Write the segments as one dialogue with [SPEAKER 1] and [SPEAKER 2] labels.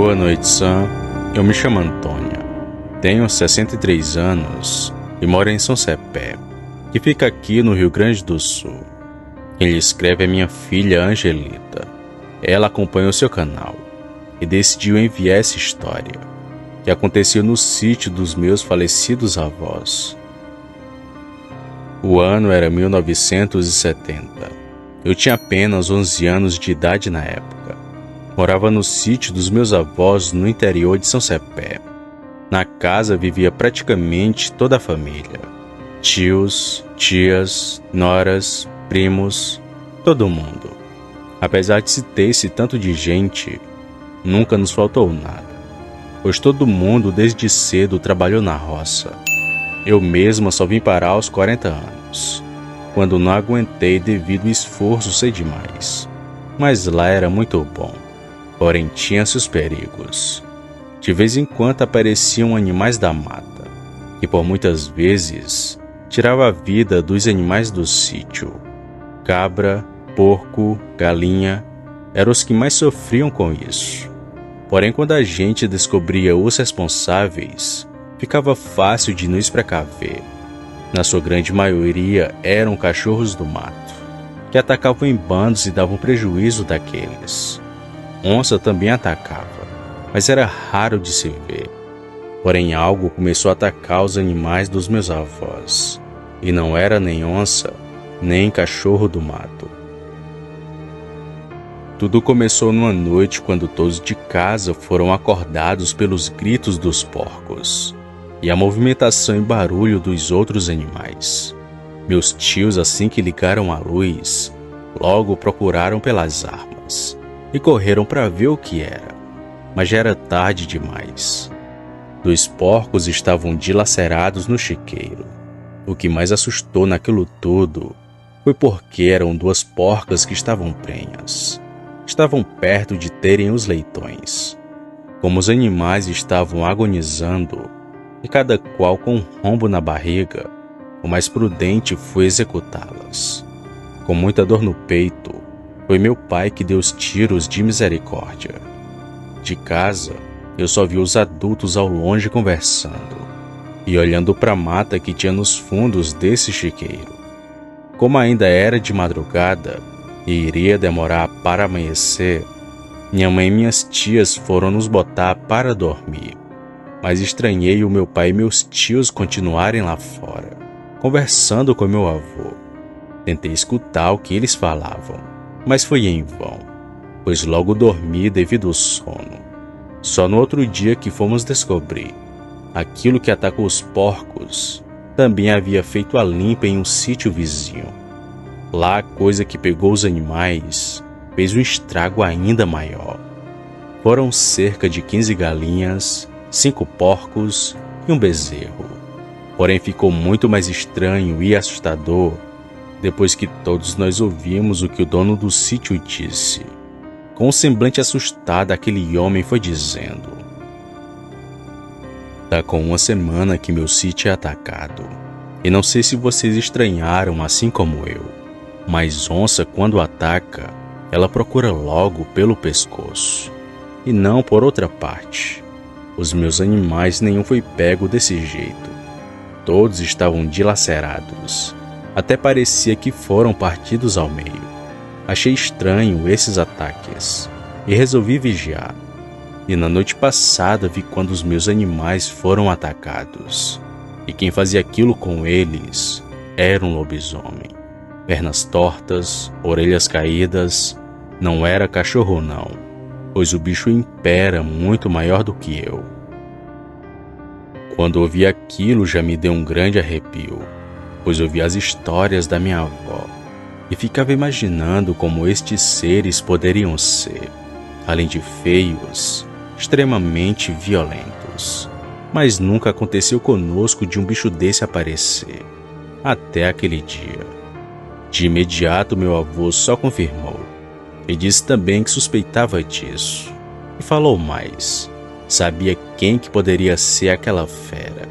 [SPEAKER 1] Boa noite, Sam. Eu me chamo Antônia. Tenho 63 anos e moro em São Cepé, que fica aqui no Rio Grande do Sul. Quem lhe escreve é minha filha Angelita. Ela acompanha o seu canal e decidiu enviar essa história, que aconteceu no sítio dos meus falecidos avós. O ano era 1970. Eu tinha apenas 11 anos de idade na época. Morava no sítio dos meus avós no interior de São Cepé. Na casa vivia praticamente toda a família. Tios, tias, noras, primos, todo mundo. Apesar de se ter esse tanto de gente, nunca nos faltou nada, pois todo mundo desde cedo trabalhou na roça. Eu mesma só vim parar aos 40 anos, quando não aguentei devido ao esforço ser demais. Mas lá era muito bom, porém tinha seus perigos. De vez em quando apareciam animais da mata, que por muitas vezes tirava a vida dos animais do sítio. Cabra, porco, galinha, eram os que mais sofriam com isso. Porém, quando a gente descobria os responsáveis, ficava fácil de nos precaver. Na sua grande maioria eram cachorros do mato, que atacavam em bandos e davam prejuízo daqueles. Onça também atacava, mas era raro de se ver. Porém, algo começou a atacar os animais dos meus avós, e não era nem onça, nem cachorro do mato. Tudo começou numa noite quando todos de casa foram acordados pelos gritos dos porcos e a movimentação e barulho dos outros animais. Meus tios, assim que ligaram a luz, logo procuraram pelas armas e correram para ver o que era, mas já era tarde demais. 2 porcos estavam dilacerados no chiqueiro. O que mais assustou naquilo tudo foi porque eram 2 porcas que estavam prenhas. Estavam perto de terem os leitões. Como os animais estavam agonizando, e cada qual com um rombo na barriga, o mais prudente foi executá-las. Com muita dor no peito, foi meu pai que deu os tiros de misericórdia. De casa, eu só vi os adultos ao longe conversando e olhando para a mata que tinha nos fundos desse chiqueiro. Como ainda era de madrugada e iria demorar para amanhecer, minha mãe e minhas tias foram nos botar para dormir, mas estranhei o meu pai e meus tios continuarem lá fora, conversando com meu avô. Tentei escutar o que eles falavam, mas foi em vão, pois logo dormi devido ao sono. Só no outro dia que fomos descobrir, aquilo que atacou os porcos também havia feito a limpa em um sítio vizinho. Lá a coisa que pegou os animais fez um estrago ainda maior. Foram cerca de 15 galinhas, 5 porcos e um bezerro. Porém ficou muito mais estranho e assustador depois que todos nós ouvimos o que o dono do sítio disse. Com um semblante assustado, aquele homem foi dizendo: "Tá com 1 semana que meu sítio é atacado. E não sei se vocês estranharam assim como eu, mas onça, quando ataca, ela procura logo pelo pescoço, e não por outra parte. Os meus animais nenhum foi pego desse jeito. Todos estavam dilacerados. Até parecia que foram partidos ao meio. Achei estranho esses ataques e resolvi vigiar. E na noite passada vi quando os meus animais foram atacados. E quem fazia aquilo com eles era um lobisomem. Pernas tortas, orelhas caídas. Não era cachorro não, pois o bicho impera muito maior do que eu." Quando ouvi aquilo já me deu um grande arrepio, pois ouvi as histórias da minha avó e ficava imaginando como estes seres poderiam ser, além de feios, extremamente violentos. Mas nunca aconteceu conosco de um bicho desse aparecer, até aquele dia. De imediato meu avô só confirmou, e disse também que suspeitava disso, e falou mais. Sabia quem que poderia ser aquela fera,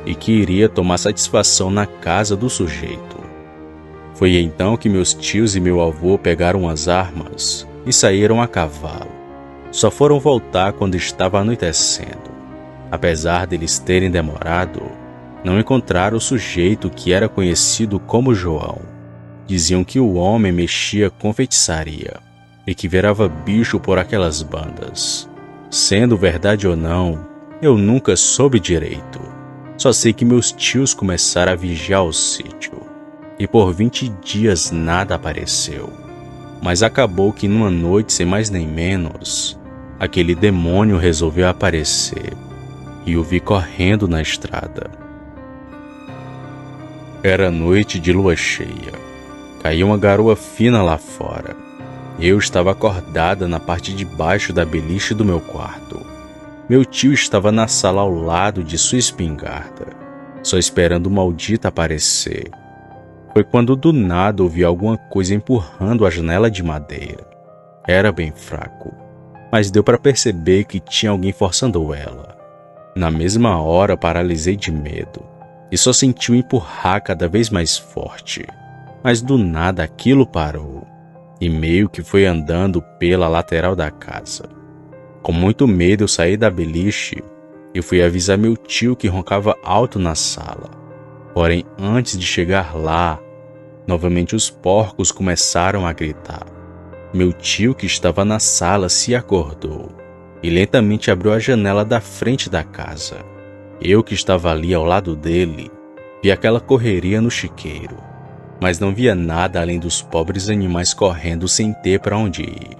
[SPEAKER 1] e que iria tomar satisfação na casa do sujeito. Foi então que meus tios e meu avô pegaram as armas e saíram a cavalo, Só foram voltar quando estava anoitecendo. Apesar deles terem demorado, não encontraram o sujeito que era conhecido como João. Diziam que o homem mexia com feitiçaria e que virava bicho por aquelas bandas. Sendo verdade ou não, eu nunca soube direito. Só sei que meus tios começaram a vigiar o sítio e por 20 dias nada apareceu. Mas acabou que numa noite, sem mais nem menos, aquele demônio resolveu aparecer e o vi correndo na estrada. Era noite de lua cheia. Caía uma garoa fina lá fora. Eu estava acordada na parte de baixo da beliche do meu quarto. Meu tio estava na sala ao lado de sua espingarda, só esperando o maldito aparecer. Foi quando do nada ouvi alguma coisa empurrando a janela de madeira. Era bem fraco, mas deu para perceber que tinha alguém forçando ela. Na mesma hora paralisei de medo e só senti o empurrar cada vez mais forte. Mas do nada aquilo parou e meio que foi andando pela lateral da casa. Com muito medo eu saí da beliche e fui avisar meu tio que roncava alto na sala. Porém, antes de chegar lá, novamente os porcos começaram a gritar. Meu tio, que estava na sala, se acordou e lentamente abriu a janela da frente da casa. Eu, que estava ali ao lado dele, vi aquela correria no chiqueiro, mas não via nada além dos pobres animais correndo sem ter para onde ir.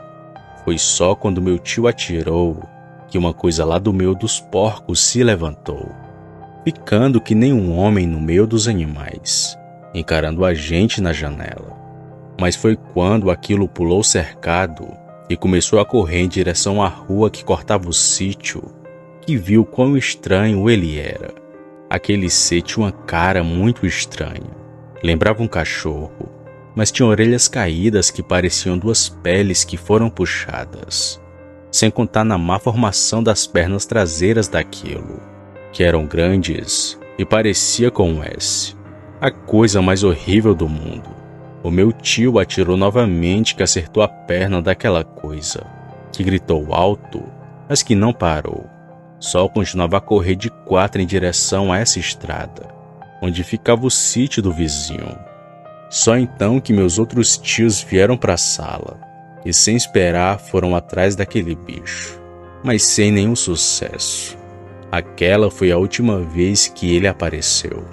[SPEAKER 1] Foi só quando meu tio atirou que uma coisa lá do meio dos porcos se levantou, ficando que nem um homem no meio dos animais, encarando a gente na janela. Mas foi quando aquilo pulou o cercado e começou a correr em direção à rua que cortava o sítio, que viu quão estranho ele era. Aquele ser tinha uma cara muito estranha. Lembrava um cachorro, mas tinha orelhas caídas que pareciam duas peles que foram puxadas. Sem contar na má formação das pernas traseiras daquilo, que eram grandes e parecia com um S. A coisa mais horrível do mundo. O meu tio atirou novamente, que acertou a perna daquela coisa, que gritou alto, mas que não parou. Só continuava a correr de 4 em direção a essa estrada, onde ficava o sítio do vizinho. Só então que meus outros tios vieram para a sala e, sem esperar, foram atrás daquele bicho, mas sem nenhum sucesso. Aquela foi a última vez que ele apareceu.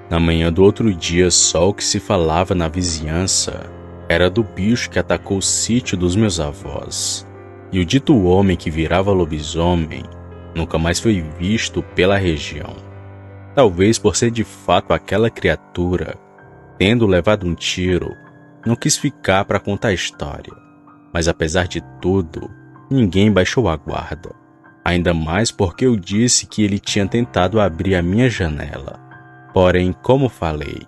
[SPEAKER 1] Na manhã do outro dia, só o que se falava na vizinhança era do bicho que atacou o sítio dos meus avós. E o dito homem que virava lobisomem nunca mais foi visto pela região. Talvez por ser de fato aquela criatura, tendo levado um tiro, não quis ficar para contar a história. Mas apesar de tudo, ninguém baixou a guarda. Ainda mais porque eu disse que ele tinha tentado abrir a minha janela. Porém, como falei,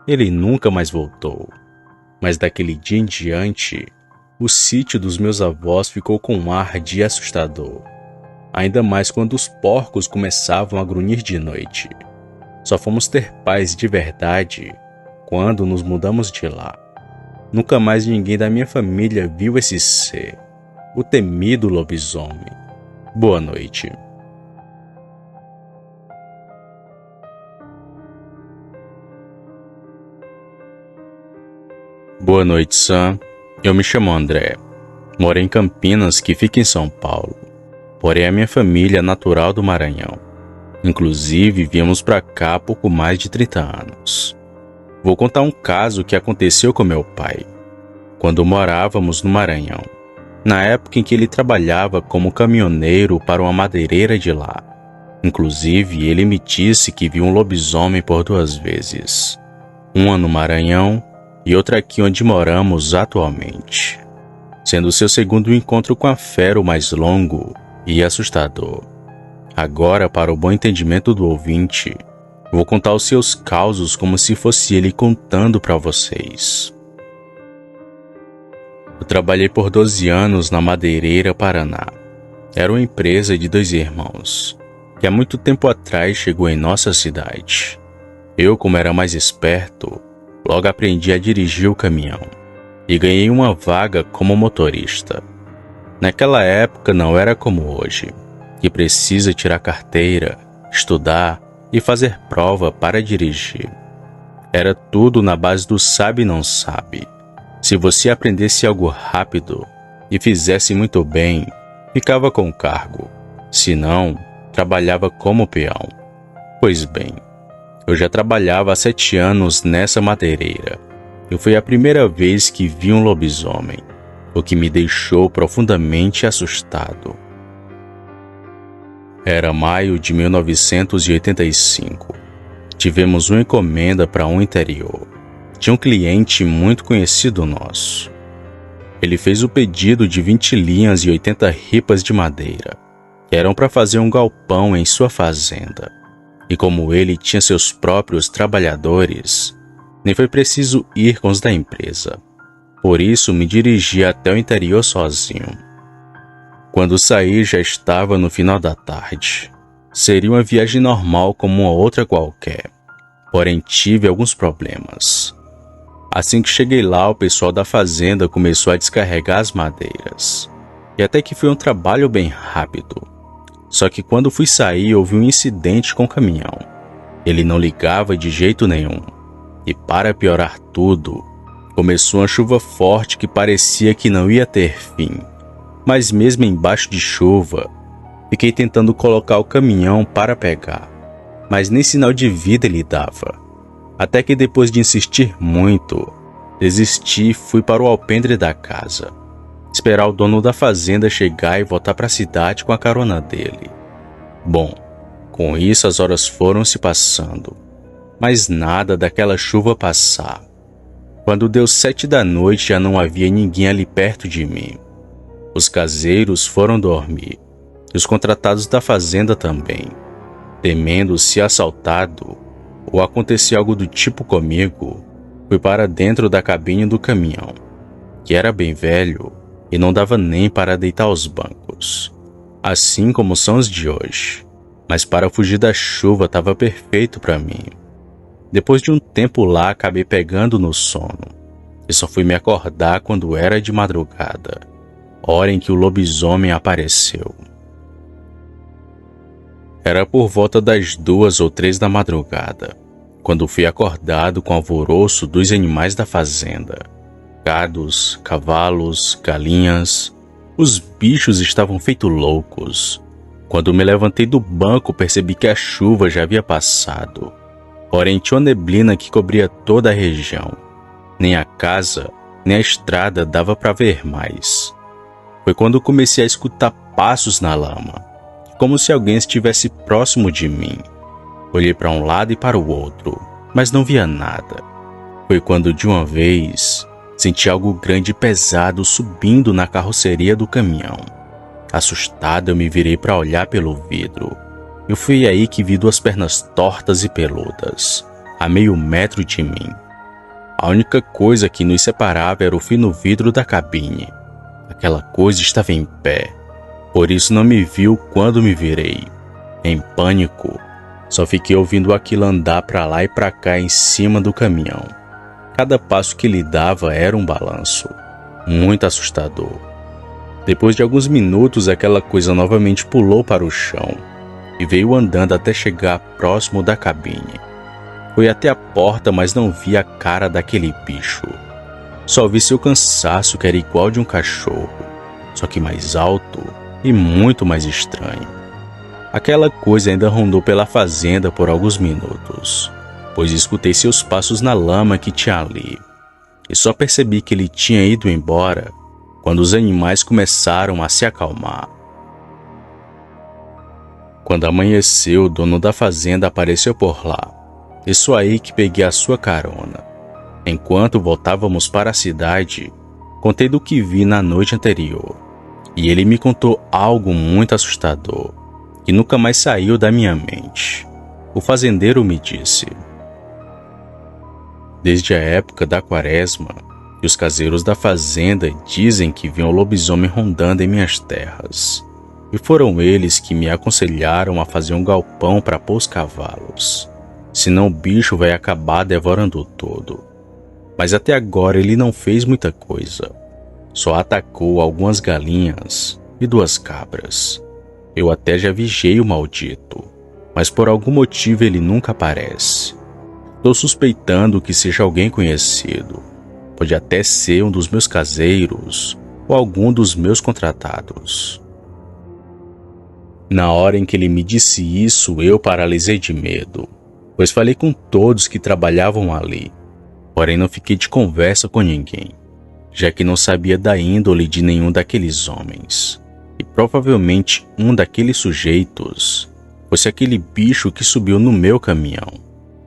[SPEAKER 1] ele nunca mais voltou. Mas daquele dia em diante, o sítio dos meus avós ficou com um ar de assustador. Ainda mais quando os porcos começavam a grunhir de noite. Só fomos ter paz de verdade quando nos mudamos de lá. Nunca mais ninguém da minha família viu esse ser, o temido lobisomem. Boa noite. Boa noite, Sam. Eu me chamo André. Moro em Campinas, que fica em São Paulo. Porém, a minha família é natural do Maranhão. Inclusive, viemos para cá há pouco mais de 30 anos. Vou contar um caso que aconteceu com meu pai, quando morávamos no Maranhão, na época em que ele trabalhava como caminhoneiro para uma madeireira de lá. Inclusive, ele me disse que viu um lobisomem por 2 vezes. Uma no Maranhão e outra aqui onde moramos atualmente, sendo seu segundo encontro com a fera o mais longo e assustador. Agora, para o bom entendimento do ouvinte, vou contar os seus causos como se fosse ele contando para vocês. Eu trabalhei por 12 anos na Madeireira Paraná. Era uma empresa de 2 irmãos, que há muito tempo atrás chegou em nossa cidade. Eu, como era mais esperto, logo aprendi a dirigir o caminhão. e ganhei uma vaga como motorista. Naquela época não era como hoje, que precisa tirar carteira, estudar e fazer prova para dirigir. Era tudo na base do sabe e não sabe. Se você aprendesse algo rápido e fizesse muito bem, ficava com o cargo. Se não, trabalhava como peão. Pois bem, eu já trabalhava há 7 anos nessa madeireira. E foi a primeira vez que vi um lobisomem, o que me deixou profundamente assustado. Era maio de 1985. Tivemos uma encomenda para um interior. Tinha um cliente muito conhecido nosso. Ele fez o pedido de 20 linhas e 80 ripas de madeira, que eram para fazer um galpão em sua fazenda. E como ele tinha seus próprios trabalhadores, nem foi preciso ir com os da empresa. Por isso me dirigi até o interior sozinho. Quando saí já estava no final da tarde. Seria uma viagem normal como uma outra qualquer. Porém tive alguns problemas. Assim que cheguei lá, o pessoal da fazenda começou a descarregar as madeiras. E até que foi um trabalho bem rápido. Só que quando fui sair, houve um incidente com o caminhão. Ele não ligava de jeito nenhum. E para piorar tudo, começou uma chuva forte que parecia que não ia ter fim. Mas mesmo embaixo de chuva, fiquei tentando colocar o caminhão para pegar. Mas nem sinal de vida ele dava. Até que depois de insistir muito, desisti e fui para o alpendre da casa. Esperar o dono da fazenda chegar e voltar para a cidade com a carona dele. Bom, com isso as horas foram se passando. Mas nada daquela chuva passar. Quando deu 7 da noite já não havia ninguém ali perto de mim. Os caseiros foram dormir, e os contratados da fazenda também. Temendo ser assaltado ou acontecer algo do tipo comigo, fui para dentro da cabine do caminhão, que era bem velho e não dava nem para deitar os bancos, assim como são os de hoje. Mas para fugir da chuva estava perfeito para mim. Depois de um tempo lá, acabei pegando no sono, e só fui me acordar quando era de madrugada, hora em que o lobisomem apareceu. Era por volta das 2 ou 3 da madrugada, quando fui acordado com o alvoroço dos animais da fazenda. Gados, cavalos, galinhas, os bichos estavam feitos loucos. Quando me levantei do banco, percebi que a chuva já havia passado. Porém, tinha uma neblina que cobria toda a região. Nem a casa, nem a estrada dava para ver mais. Foi quando comecei a escutar passos na lama, como se alguém estivesse próximo de mim. Olhei para um lado e para o outro, mas não via nada. Foi quando, de uma vez, senti algo grande e pesado subindo na carroceria do caminhão. Assustado, eu me virei para olhar pelo vidro. E foi aí que vi 2 pernas tortas e peludas, a meio metro de mim. A única coisa que nos separava era o fino vidro da cabine. Aquela coisa estava em pé, por isso não me viu quando me virei. Em pânico, só fiquei ouvindo aquilo andar para lá e para cá em cima do caminhão. Cada passo que ele dava era um balanço, muito assustador. Depois de alguns minutos, aquela coisa novamente pulou para o chão e veio andando até chegar próximo da cabine. Fui até a porta, mas não vi a cara daquele bicho. Só vi seu cansaço, que era igual de um cachorro, só que mais alto e muito mais estranho. Aquela coisa ainda rondou pela fazenda por alguns minutos, pois escutei seus passos na lama que tinha ali, e só percebi que ele tinha ido embora quando os animais começaram a se acalmar. Quando amanheceu, o dono da fazenda apareceu por lá. Isso aí que peguei a sua carona. Enquanto voltávamos para a cidade, contei do que vi na noite anterior. E ele me contou algo muito assustador, que nunca mais saiu da minha mente. O fazendeiro me disse: desde a época da quaresma, os caseiros da fazenda dizem que viam o lobisomem rondando em minhas terras. E foram eles que me aconselharam a fazer um galpão para pôr os cavalos. Senão o bicho vai acabar devorando tudo. mas até agora ele não fez muita coisa. Só atacou algumas galinhas e 2 cabras. Eu até já vigiei o maldito, mas por algum motivo ele nunca aparece. Estou suspeitando que seja alguém conhecido. Pode até ser um dos meus caseiros ou algum dos meus contratados. Na hora em que ele me disse isso, eu paralisei de medo, pois falei com todos que trabalhavam ali, porém não fiquei de conversa com ninguém, já que não sabia da índole de nenhum daqueles homens. E provavelmente um daqueles sujeitos fosse aquele bicho que subiu no meu caminhão.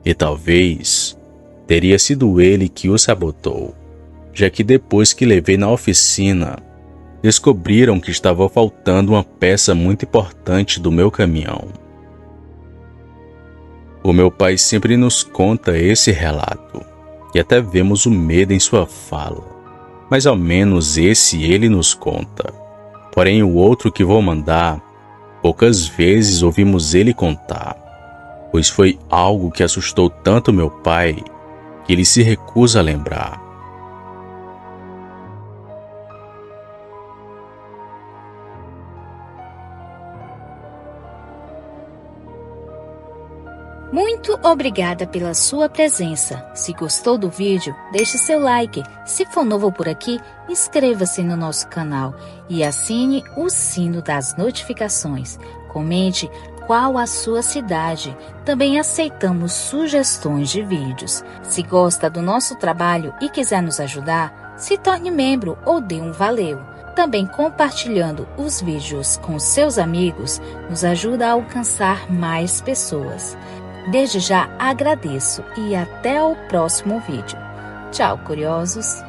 [SPEAKER 1] E talvez teria sido ele que o sabotou, já que depois que levei na oficina, descobriram que estava faltando uma peça muito importante do meu caminhão. O meu pai sempre nos conta esse relato, e até vemos o medo em sua fala, mas ao menos esse ele nos conta. Porém, o outro que vou mandar, poucas vezes ouvimos ele contar, pois foi algo que assustou tanto meu pai que ele se recusa a lembrar.
[SPEAKER 2] Muito obrigada pela sua presença. Se gostou do vídeo, deixe seu like. Se for novo por aqui, inscreva-se no nosso canal e assine o sino das notificações. Comente qual a sua cidade. Também aceitamos sugestões de vídeos. Se gosta do nosso trabalho e quiser nos ajudar, se torne membro ou dê um valeu. Também compartilhando os vídeos com seus amigos nos ajuda a alcançar mais pessoas. Desde já agradeço e até o próximo vídeo. Tchau, curiosos!